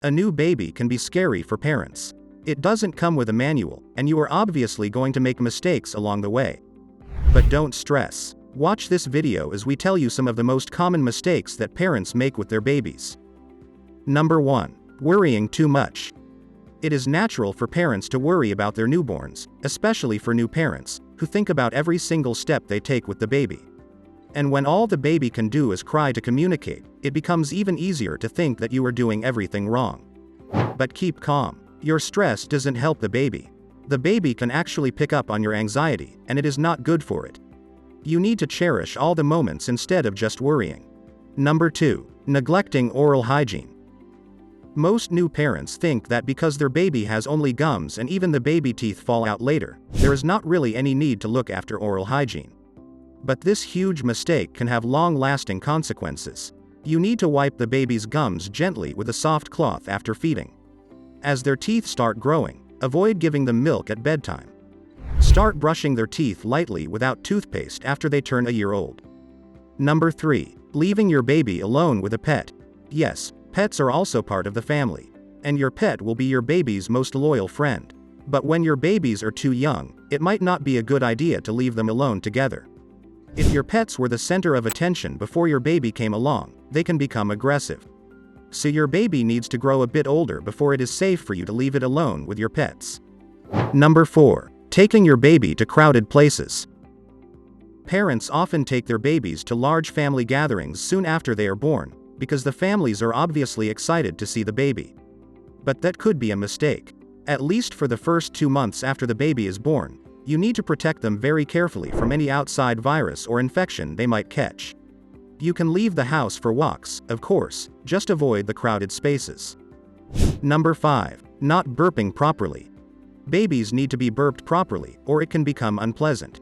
A new baby can be scary for parents. It doesn't come with a manual, and you are obviously going to make mistakes along the way. But don't stress. Watch this video as we tell you some of the most common mistakes that parents make with their babies. Number 1. Worrying too much. It is natural for parents to worry about their newborns, especially for new parents, who think about every single step they take with the baby. And when all the baby can do is cry to communicate, it becomes even easier to think that you are doing everything wrong. But keep calm. Your stress doesn't help the baby. The baby can actually pick up on your anxiety, and it is not good for it. You need to cherish all the moments instead of just worrying. Number 2. Neglecting oral hygiene. Most new parents think that because their baby has only gums and even the baby teeth fall out later, there is not really any need to look after oral hygiene. But this huge mistake can have long-lasting consequences. You need to wipe the baby's gums gently with a soft cloth after feeding. As their teeth start growing, avoid giving them milk at bedtime. Start brushing their teeth lightly without toothpaste after they turn a year old. Number 3. Leaving your baby alone with a pet. Yes, pets are also part of the family, and your pet will be your baby's most loyal friend. But when your babies are too young, it might not be a good idea to leave them alone together. If your pets were the center of attention before your baby came along, they can become aggressive. So your baby needs to grow a bit older before it is safe for you to leave it alone with your pets. Number 4. Taking your baby to crowded places. Parents often take their babies to large family gatherings soon after they are born, because the families are obviously excited to see the baby. But that could be a mistake. At least for the first 2 months after the baby is born, you need to protect them very carefully from any outside virus or infection they might catch. You can leave the house for walks, of course, just avoid the crowded spaces. Number 5. Not burping properly. Babies need to be burped properly, or it can become unpleasant.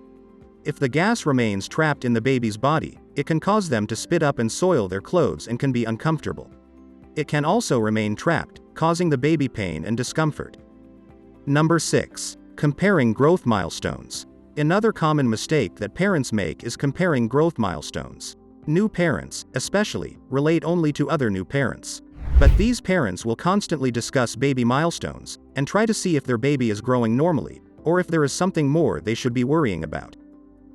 If the gas remains trapped in the baby's body, it can cause them to spit up and soil their clothes and can be uncomfortable. It can also remain trapped, causing the baby pain and discomfort. Number 6. Comparing growth milestones. Another common mistake that parents make is comparing growth milestones. New parents, especially, relate only to other new parents. But these parents will constantly discuss baby milestones, and try to see if their baby is growing normally, or if there is something more they should be worrying about.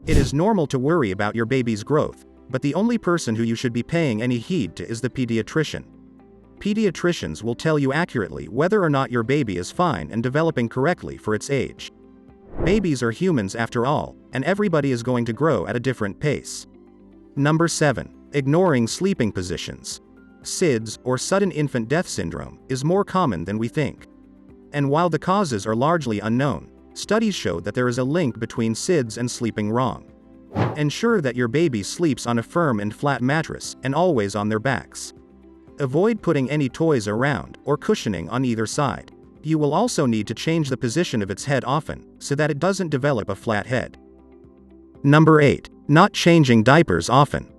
It is normal to worry about your baby's growth, but the only person who you should be paying any heed to is the pediatrician. Pediatricians will tell you accurately whether or not your baby is fine and developing correctly for its age. Babies are humans after all, and everybody is going to grow at a different pace. Number 7. Ignoring sleeping positions. SIDS, or sudden infant death syndrome, is more common than we think. And while the causes are largely unknown, studies show that there is a link between SIDS and sleeping wrong. Ensure that your baby sleeps on a firm and flat mattress, and always on their backs. Avoid putting any toys around, or cushioning on either side. You will also need to change the position of its head often, so that it doesn't develop a flat head. Number 8. Not changing diapers often.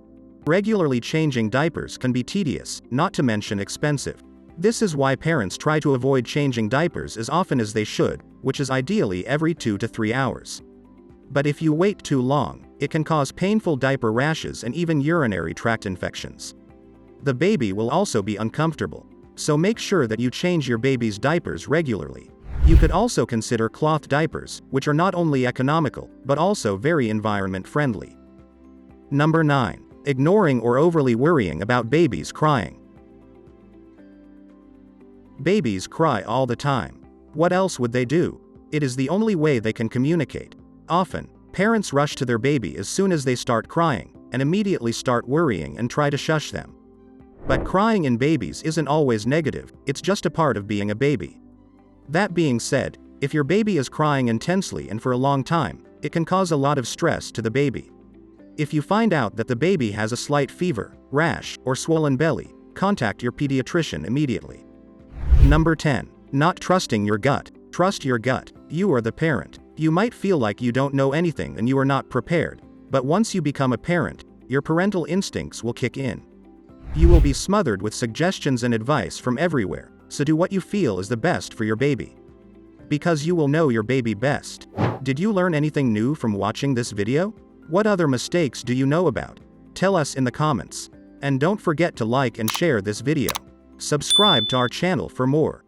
Regularly changing diapers can be tedious, not to mention expensive. This is why parents try to avoid changing diapers as often as they should, which is ideally every 2 to 3 hours. But if you wait too long, it can cause painful diaper rashes and even urinary tract infections. The baby will also be uncomfortable, so make sure that you change your baby's diapers regularly. You could also consider cloth diapers, which are not only economical, but also very environment-friendly. Number 9. Ignoring or overly worrying about babies crying. Babies cry all the time. What else would they do? It is the only way they can communicate. Often, parents rush to their baby as soon as they start crying, and immediately start worrying and try to shush them. But crying in babies isn't always negative, it's just a part of being a baby. That being said, if your baby is crying intensely and for a long time, it can cause a lot of stress to the baby. If you find out that the baby has a slight fever, rash, or swollen belly, contact your pediatrician immediately. Number 10. Not trusting your gut. Trust your gut. You are the parent. You might feel like you don't know anything and you are not prepared, but once you become a parent, your parental instincts will kick in. You will be smothered with suggestions and advice from everywhere, so do what you feel is the best for your baby. Because you will know your baby best. Did you learn anything new from watching this video? What other mistakes do you know about? Tell us in the comments. And don't forget to like and share this video. Subscribe to our channel for more.